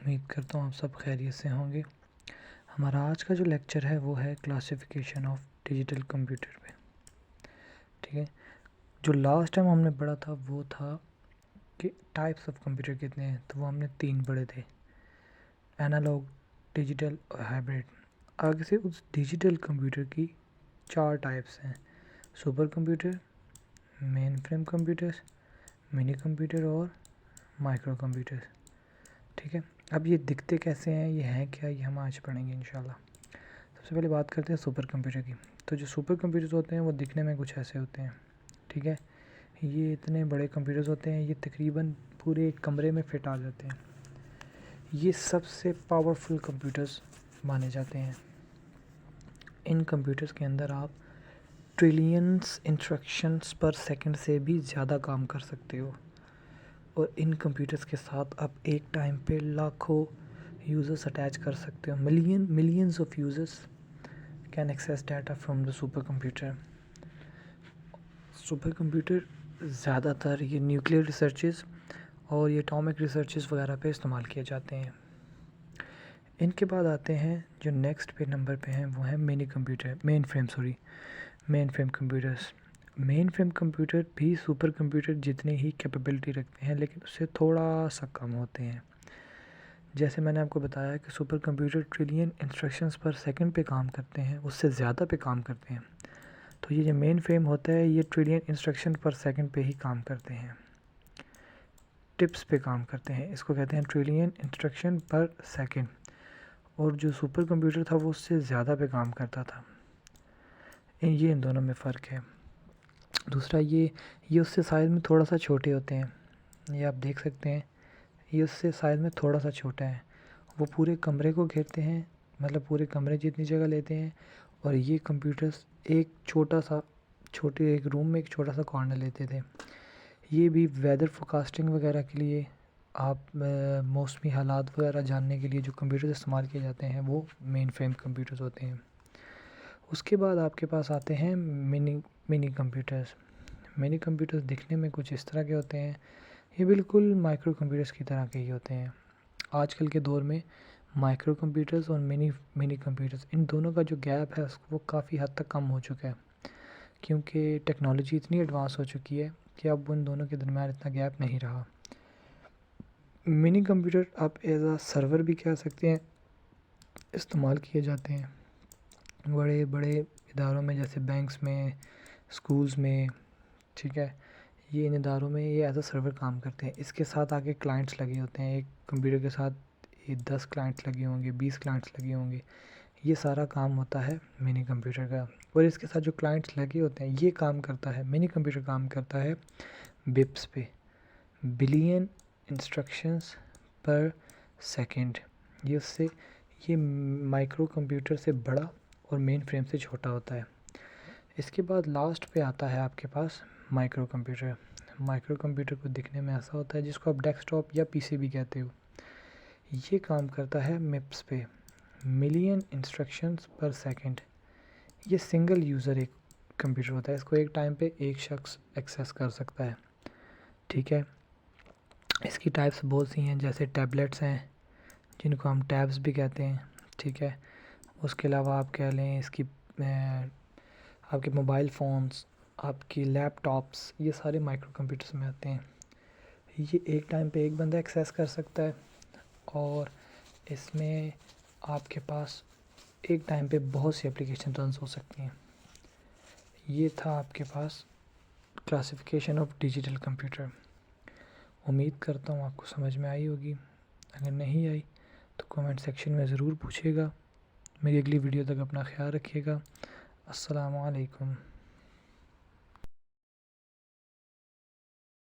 امید کرتا ہوں آپ سب خیریت سے ہوں گے۔ ہمارا آج کا جو لیکچر ہے وہ ہے کلاسیفیکیشن آف ڈیجیٹل کمپیوٹر پہ، ٹھیک ہے۔ جو لاسٹ ٹائم ہم نے پڑھا تھا وہ تھا کہ ٹائپس آف کمپیوٹر کتنے ہیں، تو وہ ہم نے 3 پڑھے تھے، اینالوگ، ڈیجیٹل اور ہائبرڈ۔ آگے سے اس ڈیجیٹل کمپیوٹر کی 4 ٹائپس ہیں: سپر کمپیوٹر، مین فریم کمپیوٹرز، منی کمپیوٹر اور مائکرو کمپیوٹر، ٹھیک ہے۔ اب یہ دکھتے کیسے ہیں، یہ ہیں کیا، یہ ہم آج پڑھیں گے انشاءاللہ۔ سب سے پہلے بات کرتے ہیں سپر کمپیوٹر کی۔ تو جو سپر کمپیوٹرز ہوتے ہیں وہ دکھنے میں کچھ ایسے ہوتے ہیں، ٹھیک ہے۔ یہ اتنے بڑے کمپیوٹرز ہوتے ہیں، یہ تقریباً پورے ایک کمرے میں فٹ آ جاتے ہیں۔ یہ سب سے پاورفل کمپیوٹرز مانے جاتے ہیں۔ ان کمپیوٹرز کے اندر آپ ٹریلینز انسٹرکشنز پر سیکنڈ سے بھی زیادہ کام کر سکتے ہو، اور ان کمپیوٹرز کے ساتھ آپ ایک ٹائم پہ لاکھوں یوزرز اٹیچ کر سکتے ہو۔ Millions of users can access data from the supercomputer. Supercomputer زیادہ تر یہ نیوکلیئر ریسرچز اور یہ اٹامک ریسرچز وغیرہ پہ استعمال کیے جاتے ہیں۔ ان کے بعد آتے ہیں جو نیکسٹ پہ نمبر پہ ہیں، وہ ہیں مین فریم کمپیوٹرز۔ مین فریم کمپیوٹر بھی سپر کمپیوٹر جتنے ہی کیپیبلٹی رکھتے ہیں، لیکن اس سے تھوڑا سا کم ہوتے ہیں۔ جیسے میں نے آپ کو بتایا کہ super computer trillion instructions per second پہ کام کرتے ہیں، اس سے زیادہ پہ کام کرتے ہیں۔ تو یہ جو مین فریم ہوتا ہے یہ ٹریلین انسٹرکشن پر سیکنڈ پہ ہی کام کرتے ہیں، ٹپس پہ کام کرتے ہیں، اس کو کہتے ہیں ٹریلین انسٹرکشن پر سیکنڈ۔ اور جو سپر کمپیوٹر تھا وہ اس سے زیادہ پہ کام کرتا تھا۔ یہ ان دونوں میں فرق ہے۔ دوسرا یہ اس سے سائز میں تھوڑا سا چھوٹے ہوتے ہیں، یہ آپ دیکھ سکتے ہیں، یہ اس سے سائز میں تھوڑا سا چھوٹا ہے۔ وہ پورے کمرے کو گھیرتے ہیں، مطلب پورے کمرے جتنی جگہ لیتے ہیں، اور یہ کمپیوٹرز ایک چھوٹے ایک روم میں ایک چھوٹا سا کارنر لیتے تھے۔ یہ بھی ویدر فورکاسٹنگ وغیرہ کے لیے، آپ موسمی حالات وغیرہ جاننے کے لیے جو کمپیوٹرز استعمال کیے جاتے ہیں وہ مین فریم کمپیوٹرز ہوتے ہیں۔ اس کے بعد آپ کے پاس آتے ہیں منی کمپیوٹرز۔ منی کمپیوٹرز دکھنے میں کچھ اس طرح کے ہوتے ہیں، یہ بالکل مائکرو کمپیوٹرز کی طرح کے ہی ہوتے ہیں۔ آج کل کے دور میں مائکرو کمپیوٹرز اور منی کمپیوٹرز، ان دونوں کا جو گیپ ہے وہ کافی حد تک کم ہو چکا ہے، کیونکہ ٹیکنالوجی اتنی ایڈوانس ہو چکی ہے کہ اب ان دونوں کے درمیان اتنا گیپ نہیں رہا۔ منی کمپیوٹر آپ ایز اے سرور بھی کہہ سکتے ہیں، استعمال کیے جاتے ہیں بڑے بڑے اداروں میں، جیسے بینکس میں، اسکولز میں، ٹھیک ہے۔ یہ ان اداروں میں یہ ایز اے سرور کام کرتے ہیں۔ اس کے ساتھ آگے کلائنٹس لگے ہوتے ہیں، ایک کمپیوٹر کے ساتھ یہ 10 کلائنٹس لگے ہوں گے، 20 کلائنٹس لگے ہوں گے۔ یہ سارا کام ہوتا ہے منی کمپیوٹر کا، اور اس کے ساتھ جو کلائنٹس لگے ہوتے ہیں یہ کام کرتا ہے، منی کمپیوٹر کام کرتا ہے بپس پہ، بلین انسٹرکشنز پر سیکنڈ۔ یہ مائکرو کمپیوٹر سے بڑا اور مین فریم سے چھوٹا ہوتا ہے۔ اس کے بعد لاسٹ پہ آتا ہے آپ کے پاس مائکرو کمپیوٹر۔ مائکرو کمپیوٹر کو دکھنے میں ایسا ہوتا ہے جس کو آپ ڈیسک ٹاپ یا پی سی بھی کہتے ہو۔ یہ کام کرتا ہے مپس پہ، ملین انسٹرکشنز پر سیکنڈ۔ یہ سنگل یوزر ایک کمپیوٹر ہوتا ہے، اس کو ایک ٹائم پہ ایک شخص ایکسیس کر سکتا ہے، ٹھیک ہے۔ اس کی ٹائپس بہت سی ہیں، جیسے ٹیبلیٹس ہیں جن کو ہم ٹیبز بھی کہتے ہیں، ٹھیک ہے۔ اس کے علاوہ آپ کہہ لیں اس کی آپ کے موبائل فونز، آپ کی لیپ ٹاپس، یہ سارے مائکرو کمپیوٹرز میں آتے ہیں۔ یہ ایک ٹائم پہ ایک بندہ ایکسیس کر سکتا ہے، اور اس میں آپ کے پاس ایک ٹائم پہ بہت سی اپلیکیشن رنز ہو سکتی ہیں۔ یہ تھا آپ کے پاس کلاسیفیکیشن آف ڈیجیٹل کمپیوٹر۔ امید کرتا ہوں آپ کو سمجھ میں آئی ہوگی، اگر نہیں آئی تو کمنٹ سیکشن میں ضرور پوچھیے گا۔ میری اگلی ویڈیو تک اپنا خیال رکھیے گا۔ السلام علیکم۔